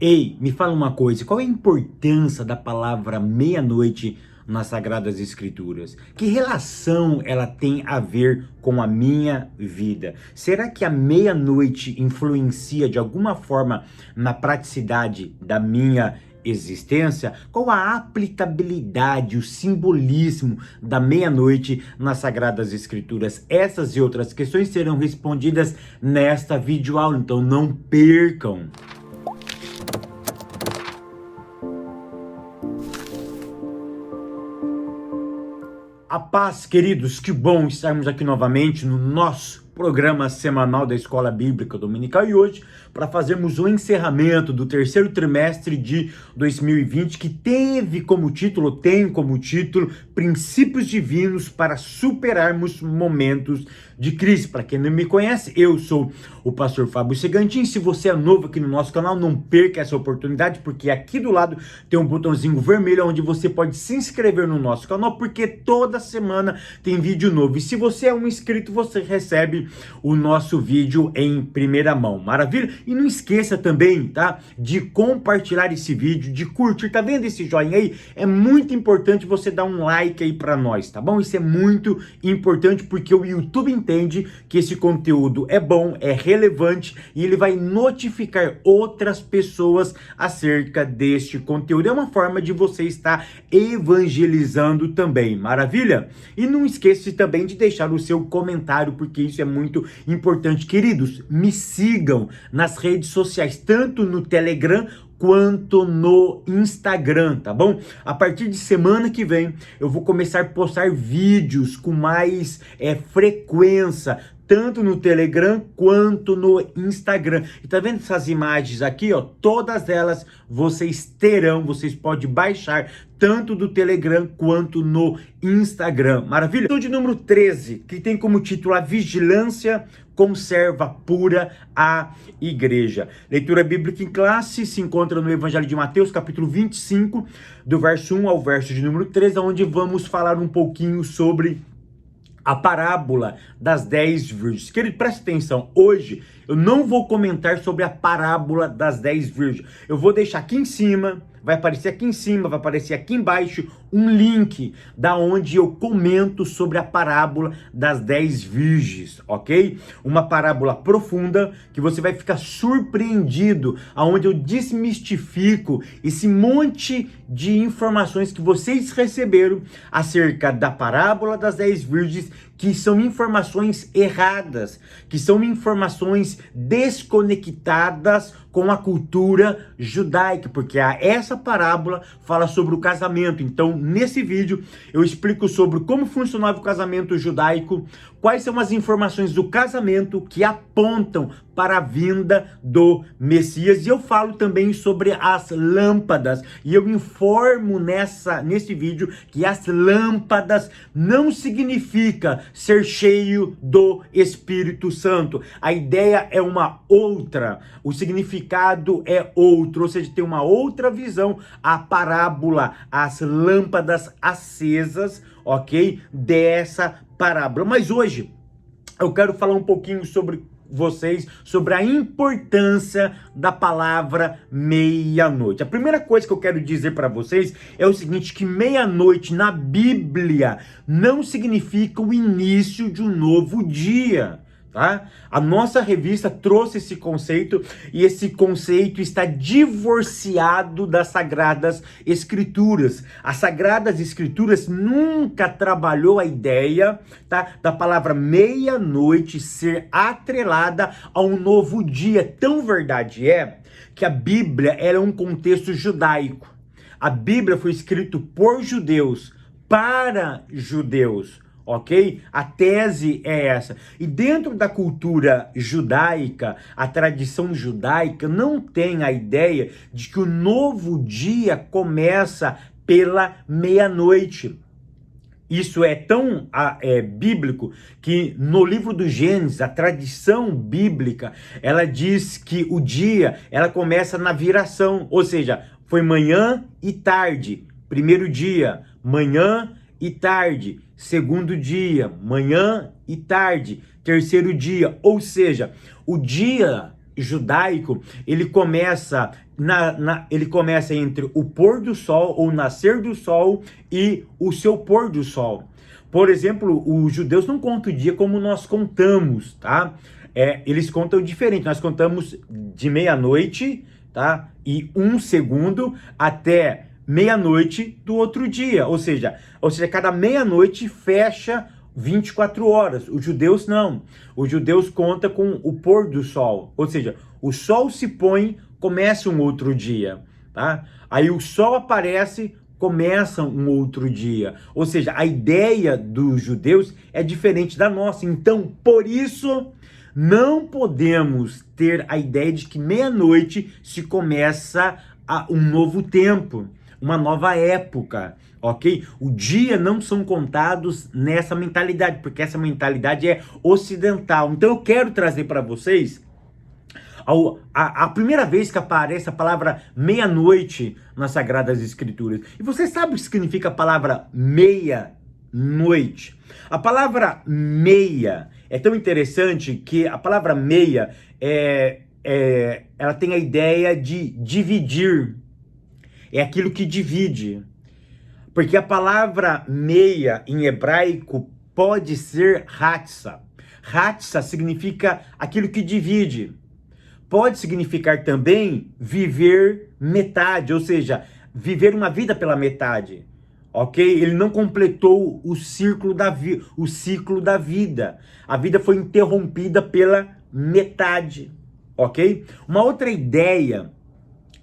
Ei, me fala uma coisa, qual é a importância da palavra meia-noite nas Sagradas Escrituras? Que relação ela tem a ver com a minha vida? Será que a meia-noite influencia de alguma forma na praticidade da minha existência? Qual a aplicabilidade, o simbolismo da meia-noite nas Sagradas Escrituras? Essas e outras questões serão respondidas nesta videoaula, então não percam! A paz, queridos, que bom estarmos aqui novamente no nosso programa semanal da Escola Bíblica Dominical e hoje para fazermos o encerramento do terceiro trimestre de 2020 que tem como título Princípios Divinos para Superarmos Momentos de Crise. Para quem não me conhece, eu sou o pastor Fábio Segantin. Se você é novo aqui no nosso canal, não perca essa oportunidade, porque aqui do lado tem um botãozinho vermelho onde você pode se inscrever no nosso canal, porque toda semana tem vídeo novo. E se você é um inscrito, você recebe o nosso vídeo em primeira mão. Maravilha? E não esqueça também, tá? De compartilhar esse vídeo, de curtir. Tá vendo esse joinha aí? É muito importante você dar um like aí pra nós, tá bom? Isso é muito importante porque o YouTube entende que esse conteúdo é bom, é relevante e ele vai notificar outras pessoas acerca deste conteúdo. É uma forma de você estar evangelizando também. Maravilha? E não esqueça também de deixar o seu comentário, porque isso é muito importante. Queridos, me sigam nas redes sociais, tanto no Telegram quanto no Instagram, tá bom? A partir de semana que vem, eu vou começar a postar vídeos com mais frequência, tanto no Telegram quanto no Instagram. E tá vendo essas imagens aqui, ó? Todas elas vocês podem baixar tanto do Telegram quanto no Instagram. Maravilha? Então, de número 13, que tem como título A Vigilância Conserva Pura a Igreja. Leitura bíblica em classe se encontra no Evangelho de Mateus, capítulo 25, do verso 1 ao verso de número 13, onde vamos falar um pouquinho sobre a parábola das 10 virgens. Querido, presta atenção, hoje eu não vou comentar sobre a parábola das 10 virgens. Eu vou deixar aqui em cima, vai aparecer aqui em cima, vai aparecer aqui embaixo um link da onde eu comento sobre a parábola das 10 virgens, ok? Uma parábola profunda que você vai ficar surpreendido, aonde eu desmistifico esse monte de informações que vocês receberam acerca da parábola das 10 virgens, que são informações erradas, que são informações desconectadas com a cultura judaica, porque essa parábola fala sobre o casamento. Então, nesse vídeo, eu explico sobre como funcionava o casamento judaico, quais são as informações do casamento que apontam para a vinda do Messias, e eu falo também sobre as lâmpadas, e eu informo nesse vídeo que as lâmpadas não significa ser cheio do Espírito Santo. A ideia é uma outra, o significado é outro, ou seja, tem uma outra visão. A parábola, as lâmpadas acesas, ok? Dessa parábola. Mas hoje eu quero falar um pouquinho sobre a importância da palavra meia-noite. A primeira coisa que eu quero dizer para vocês é o seguinte, que meia-noite na Bíblia não significa o início de um novo dia. Tá? A nossa revista trouxe esse conceito e esse conceito está divorciado das Sagradas Escrituras. As Sagradas Escrituras nunca trabalhou a ideia, tá, da palavra meia-noite ser atrelada a um novo dia. Tão verdade é que a Bíblia era um contexto judaico. A Bíblia foi escrita por judeus, para judeus. Ok? A tese é essa. E dentro da cultura judaica, a tradição judaica não tem a ideia de que o novo dia começa pela meia-noite. Isso é tão bíblico que no livro do Gênesis, a tradição bíblica, ela diz que o dia, ela começa na viração, ou seja, foi manhã e tarde, primeiro dia, manhã e tarde, segundo dia, manhã e tarde, terceiro dia, ou seja, o dia judaico, ele começa ele começa entre o pôr do sol, ou nascer do sol, e o seu pôr do sol. Por exemplo, os judeus não contam o dia como nós contamos, tá? Eles contam diferente, nós contamos de meia-noite, tá? E 1 segundo até meia-noite do outro dia, ou seja, cada meia-noite fecha 24 horas. Os judeus não. Os judeus contam com o pôr do sol, ou seja, o sol se põe, começa um outro dia, tá? Aí o sol aparece, começa um outro dia. Ou seja, a ideia dos judeus é diferente da nossa. Então, por isso, não podemos ter a ideia de que meia-noite se começa um novo tempo, uma nova época, ok? O dia não são contados nessa mentalidade, porque essa mentalidade é ocidental. Então eu quero trazer para vocês a primeira vez que aparece a palavra meia-noite nas Sagradas Escrituras. E você sabe o que significa a palavra meia-noite? A palavra meia é tão interessante que a palavra meia ela tem a ideia de dividir. É aquilo que divide. Porque a palavra meia em hebraico pode ser hatsa. Hatsa significa aquilo que divide. Pode significar também viver metade, ou seja, viver uma vida pela metade. Ok? Ele não completou o ciclo da vida. A vida foi interrompida pela metade. Ok? Uma outra ideia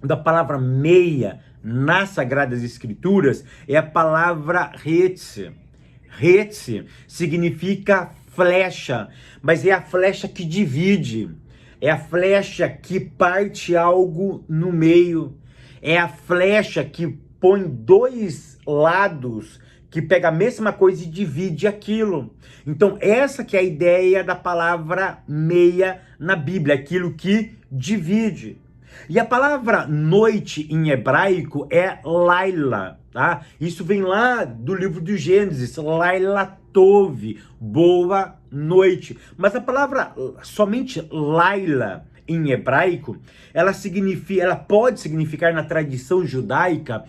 da palavra meia nas Sagradas Escrituras é a palavra hetze. Hetze significa flecha, mas é a flecha que divide. É a flecha que parte algo no meio. É a flecha que põe dois lados, que pega a mesma coisa e divide aquilo. Então, essa que é a ideia da palavra meia na Bíblia, aquilo que divide. E a palavra noite em hebraico é laila, tá? Isso vem lá do livro do Gênesis, laila tov, boa noite. Mas a palavra somente laila em hebraico, ela pode significar na tradição judaica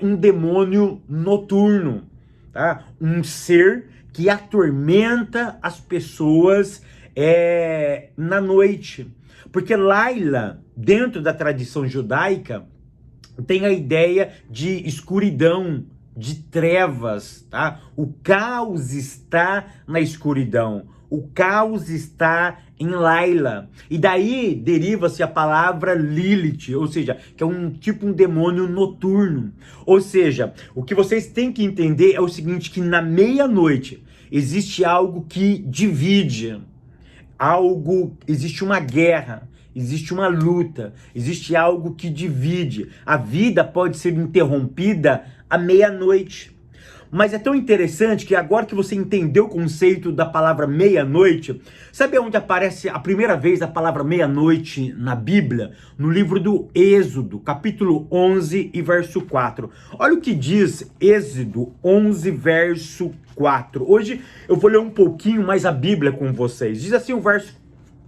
um demônio noturno, tá? Um ser que atormenta as pessoas na noite. Porque Laila, dentro da tradição judaica, tem a ideia de escuridão, de trevas, tá? O caos está na escuridão. O caos está em Laila. E daí deriva-se a palavra Lilith, ou seja, que é um demônio noturno. Ou seja, o que vocês têm que entender é o seguinte, que na meia-noite existe algo que divide. Existe uma guerra, existe uma luta, existe algo que divide. A vida pode ser interrompida à meia-noite. Mas é tão interessante que agora que você entendeu o conceito da palavra meia-noite, sabe onde aparece a primeira vez a palavra meia-noite na Bíblia? No livro do Êxodo, capítulo 11 e verso 4. Olha o que diz Êxodo 11, verso 4. Hoje eu vou ler um pouquinho mais a Bíblia com vocês. Diz assim o verso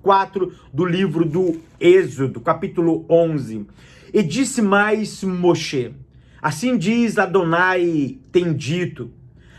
4 do livro do Êxodo, capítulo 11. E disse mais Moshe: assim diz Adonai, tem dito,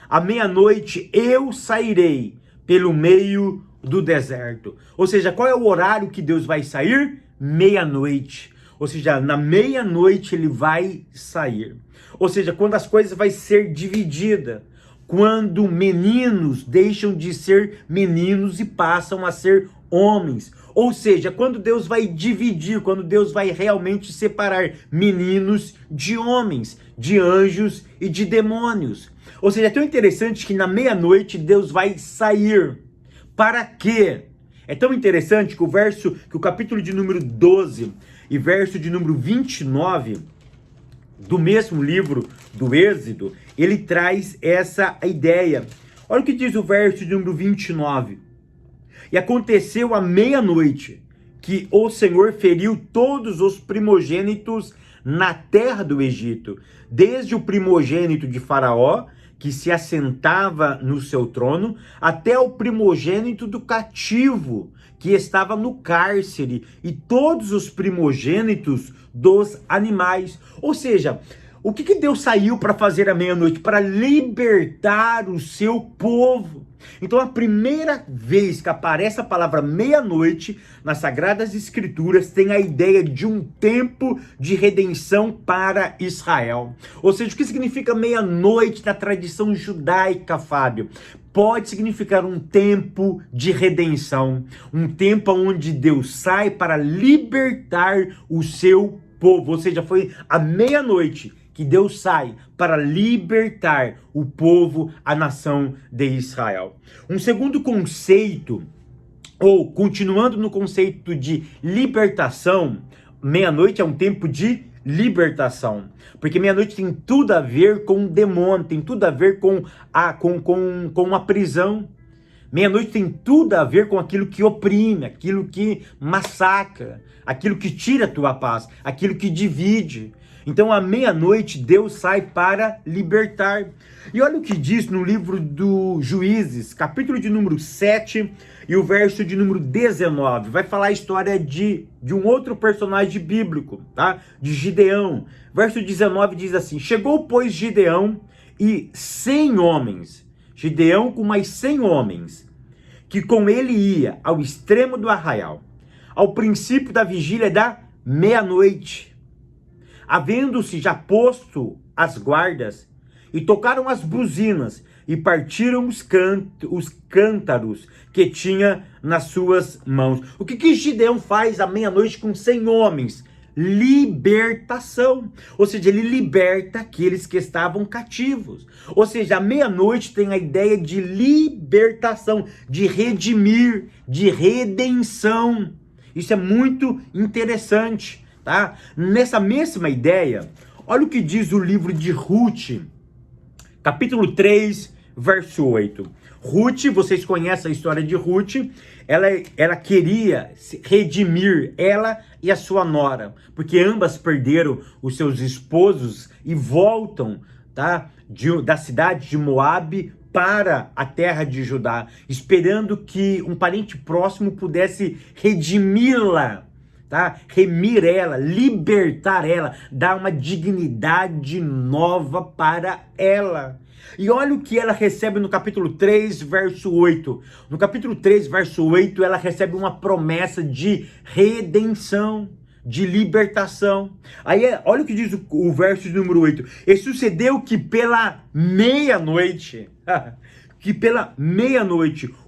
à meia-noite eu sairei pelo meio do deserto. Ou seja, qual é o horário que Deus vai sair? Meia-noite. Ou seja, na meia-noite ele vai sair. Ou seja, quando as coisas vai ser dividida. Quando meninos deixam de ser meninos e passam a ser homens. Ou seja, quando Deus vai dividir, quando Deus vai realmente separar meninos de homens, de anjos e de demônios. Ou seja, é tão interessante que na meia-noite Deus vai sair. Para quê? É tão interessante que o capítulo de número 12 e verso de número 29 do mesmo livro do Êxodo, ele traz essa ideia. Olha o que diz o verso de número 29. E aconteceu à meia-noite que o Senhor feriu todos os primogênitos na terra do Egito, desde o primogênito de Faraó, que se assentava no seu trono, até o primogênito do cativo, que estava no cárcere, e todos os primogênitos dos animais. Ou seja, o que Deus saiu para fazer à meia-noite? Para libertar o seu povo. Então, a primeira vez que aparece a palavra meia-noite nas Sagradas Escrituras, tem a ideia de um tempo de redenção para Israel. Ou seja, o que significa meia-noite na tradição judaica, Fábio? Pode significar um tempo de redenção, um tempo onde Deus sai para libertar o seu povo. Ou seja, foi à meia-noite que Deus sai para libertar o povo, a nação de Israel. Um segundo conceito, ou continuando no conceito de libertação, meia-noite é um tempo de libertação, porque meia-noite tem tudo a ver com o demônio, tem tudo a ver com a prisão. Meia-noite tem tudo a ver com aquilo que oprime, aquilo que massacra, aquilo que tira a tua paz, aquilo que divide. Então, à meia-noite, Deus sai para libertar. E olha o que diz no livro do Juízes, capítulo de número 7 e o verso de número 19. Vai falar a história de um outro personagem bíblico, tá? De Gideão. Verso 19 diz assim: chegou, pois, Gideão e 100 homens. Gideão com mais 100 homens, que com ele ia ao extremo do arraial, ao princípio da vigília da meia-noite. Havendo-se já posto as guardas, e tocaram as buzinas, e partiram os cântaros que tinha nas suas mãos. O que Gideão faz à meia-noite com 100 homens? Libertação. Ou seja, ele liberta aqueles que estavam cativos. Ou seja, à meia-noite tem a ideia de libertação, de redimir, de redenção. Isso é muito interessante. Tá? Nessa mesma ideia, olha o que diz o livro de Ruth, capítulo 3, verso 8. Ruth, vocês conhecem a história de Ruth, ela queria se redimir, ela e a sua nora, porque ambas perderam os seus esposos e voltam, tá, da cidade de Moabe para a terra de Judá, esperando que um parente próximo pudesse redimi-la, tá? Remir ela, libertar ela, dar uma dignidade nova para ela. E olha o que ela recebe no capítulo 3, verso 8. No capítulo 3, verso 8, ela recebe uma promessa de redenção, de libertação. Aí olha o que diz o verso número 8. E sucedeu que pela meia-noite,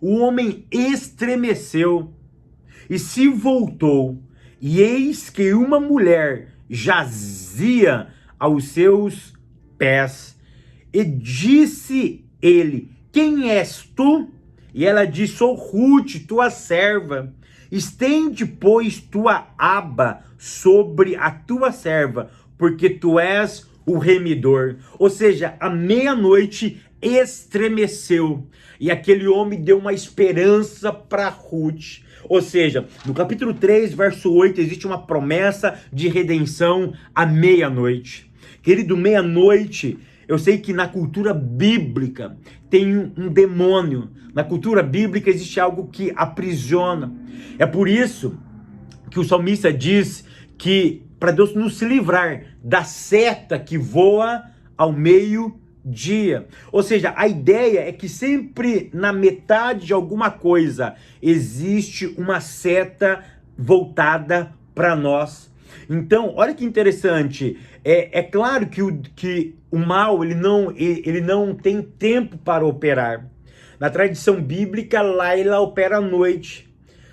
o homem estremeceu e se voltou, e eis que uma mulher jazia aos seus pés. E disse ele: quem és tu? E ela disse: sou Ruth, tua serva. Estende, pois, tua aba sobre a tua serva, porque tu és o remidor. Ou seja, à meia-noite estremeceu, e aquele homem deu uma esperança para Ruth. Ou seja, no capítulo 3, verso 8, existe uma promessa de redenção à meia-noite. Querido, meia-noite, eu sei que na cultura bíblica tem um demônio. Na cultura bíblica existe algo que aprisiona. É por isso que o salmista diz que para Deus nos livrar da seta que voa ao meio-dia. Ou seja, a ideia é que sempre na metade de alguma coisa existe uma seta voltada para nós. Então, olha que interessante. É claro que o mal ele não tem tempo para operar. Na tradição bíblica, lá ele opera à noite.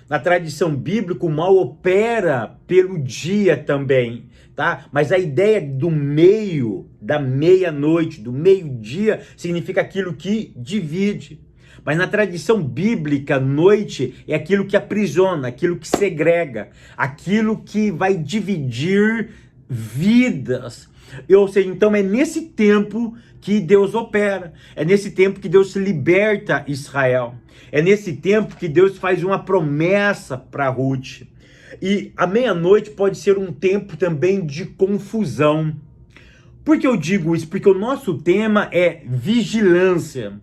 Na tradição bíblica, o mal opera pelo dia também, tá? Mas a ideia do meio, da meia-noite, do meio-dia, significa aquilo que divide. Mas na tradição bíblica, noite é aquilo que aprisiona, aquilo que segrega, aquilo que vai dividir vidas. Ou seja, então é nesse tempo que Deus opera, é nesse tempo que Deus liberta Israel, é nesse tempo que Deus faz uma promessa para Ruth. E a meia-noite pode ser um tempo também de confusão. Por que eu digo isso? Porque o nosso tema é vigilância.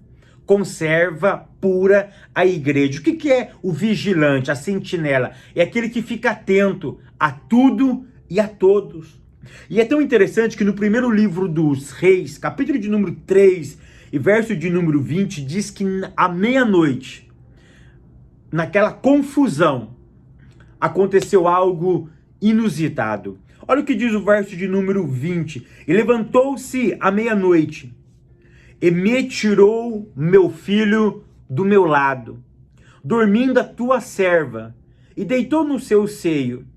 conserva pura a igreja. O que é o vigilante, a sentinela? É aquele que fica atento a tudo e a todos. E é tão interessante que no primeiro livro dos Reis, capítulo de número 3 e verso de número 20, diz que à meia-noite, naquela confusão, aconteceu algo inusitado. Olha o que diz o verso de número 20. E levantou-se à meia-noite e me tirou meu filho do meu lado, dormindo a tua serva, e deitou no seu seio,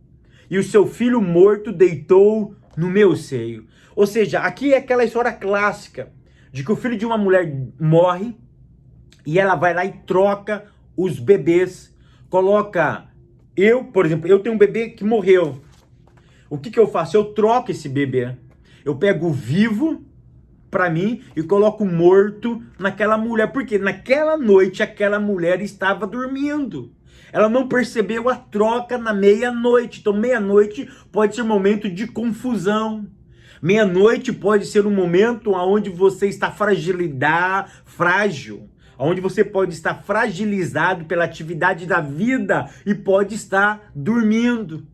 e o seu filho morto deitou no meu seio. Ou seja, aqui é aquela história clássica de que o filho de uma mulher morre e ela vai lá e troca os bebês, coloca por exemplo, eu tenho um bebê que morreu. O que eu faço? Eu troco esse bebê. Eu pego o vivo para mim e coloco morto naquela mulher, porque naquela noite aquela mulher estava dormindo. Ela não percebeu a troca na meia-noite. Então meia-noite pode ser um momento de confusão. Meia-noite pode ser um momento onde você está frágil, onde você pode estar fragilizado pela atividade da vida e pode estar dormindo.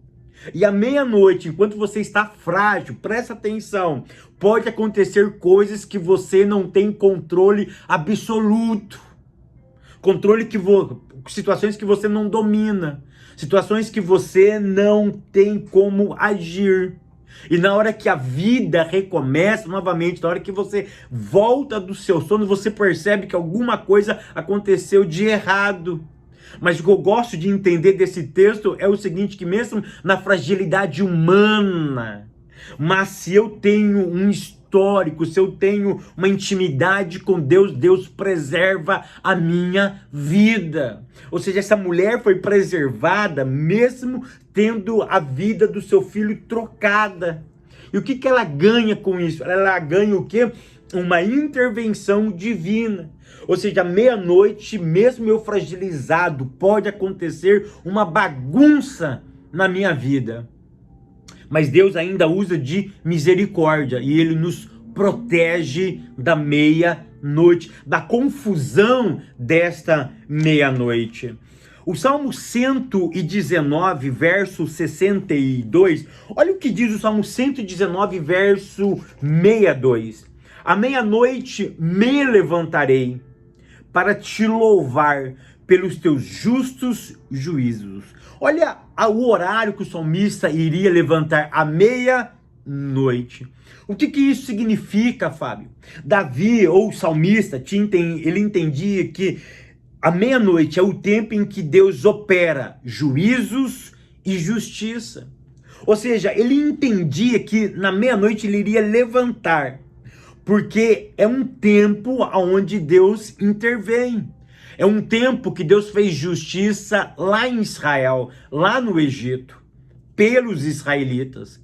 E à meia-noite, enquanto você está frágil, presta atenção, pode acontecer coisas que você não tem controle absoluto. Situações que você não domina, situações que você não tem como agir. E na hora que a vida recomeça novamente, na hora que você volta do seu sono, você percebe que alguma coisa aconteceu de errado. Mas o que eu gosto de entender desse texto é o seguinte, que mesmo na fragilidade humana, mas se eu tenho um histórico, se eu tenho uma intimidade com Deus, Deus preserva a minha vida. Ou seja, essa mulher foi preservada mesmo tendo a vida do seu filho trocada. E o que ela ganha com isso? Ela ganha o quê? Uma intervenção divina. Ou seja, à meia-noite, mesmo eu fragilizado, pode acontecer uma bagunça na minha vida. Mas Deus ainda usa de misericórdia e Ele nos protege da meia-noite, da confusão desta meia-noite. O Salmo 119, verso 62, olha o que diz o Salmo 119, verso 62. À meia-noite me levantarei para te louvar pelos teus justos juízos. Olha o horário que o salmista iria levantar, à meia-noite. O que isso significa, Fábio? Davi, ou o salmista, ele entendia que a meia-noite é o tempo em que Deus opera juízos e justiça. Ou seja, ele entendia que na meia-noite ele iria levantar, porque é um tempo onde Deus intervém. É um tempo que Deus fez justiça lá em Israel, lá no Egito, pelos israelitas.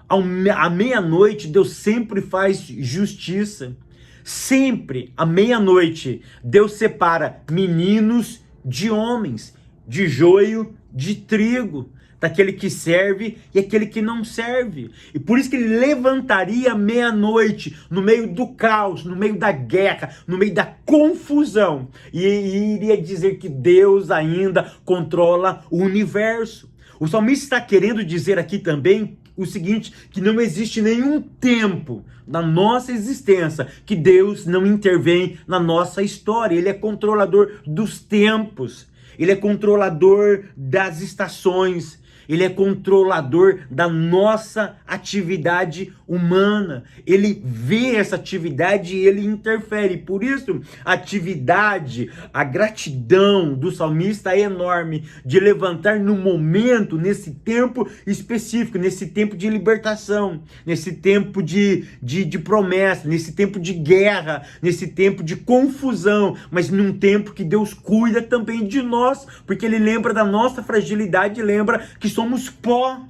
À meia-noite, Deus sempre faz justiça. Sempre, à meia-noite, Deus separa meninos de homens, de joio de trigo, daquele que serve e aquele que não serve. E por isso que ele levantaria à meia-noite, no meio do caos, no meio da guerra, no meio da confusão, e iria dizer que Deus ainda controla o universo. O salmista está querendo dizer aqui também o seguinte, que não existe nenhum tempo na nossa existência que Deus não intervém na nossa história. Ele é controlador dos tempos, ele é controlador das estações, ele é controlador da nossa atividade humana. Ele vê essa atividade e ele interfere. Por isso, a atividade, a gratidão do salmista é enorme, de levantar no momento, nesse tempo específico, nesse tempo de libertação, nesse tempo de promessa, nesse tempo de guerra, nesse tempo de confusão, mas num tempo que Deus cuida também de nós, porque Ele lembra da nossa fragilidade, lembra que somos pó.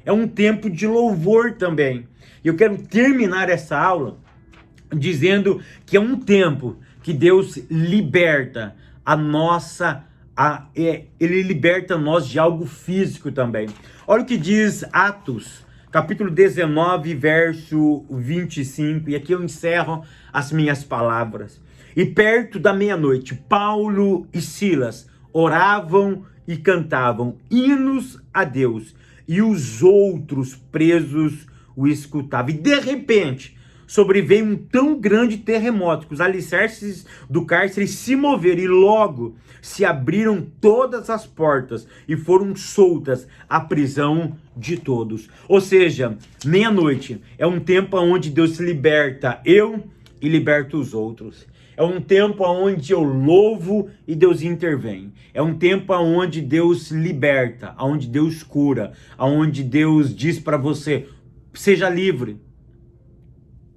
É um tempo de louvor também. E eu quero terminar essa aula dizendo que é um tempo que Deus liberta Ele liberta nós de algo físico também. Olha o que diz Atos, capítulo 19, verso 25. E aqui eu encerro as minhas palavras. E perto da meia-noite, Paulo e Silas oravam e cantavam hinos a Deus, e os outros presos o escutavam. E de repente, sobreveio um tão grande terremoto que os alicerces do cárcere se moveram, e logo se abriram todas as portas e foram soltas a prisão de todos. Ou seja, meia-noite é um tempo onde Deus se liberta eu e liberta os outros. É um tempo onde eu louvo e Deus intervém. É um tempo onde Deus liberta, onde Deus cura, onde Deus diz para você, seja livre.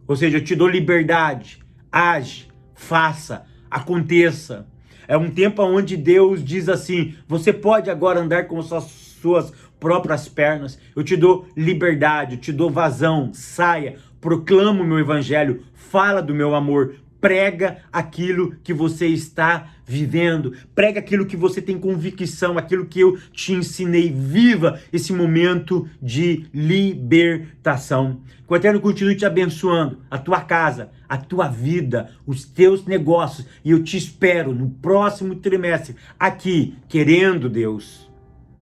Ou seja, eu te dou liberdade, age, faça, aconteça. É um tempo onde Deus diz assim, você pode agora andar com as suas próprias pernas, eu te dou liberdade, eu te dou vazão, saia, proclama o meu evangelho, fala do meu amor, prega aquilo que você está vivendo, prega aquilo que você tem convicção, aquilo que eu te ensinei, viva esse momento de libertação. Que o Eterno continue te abençoando, a tua casa, a tua vida, os teus negócios, e eu te espero no próximo trimestre, aqui, querendo Deus.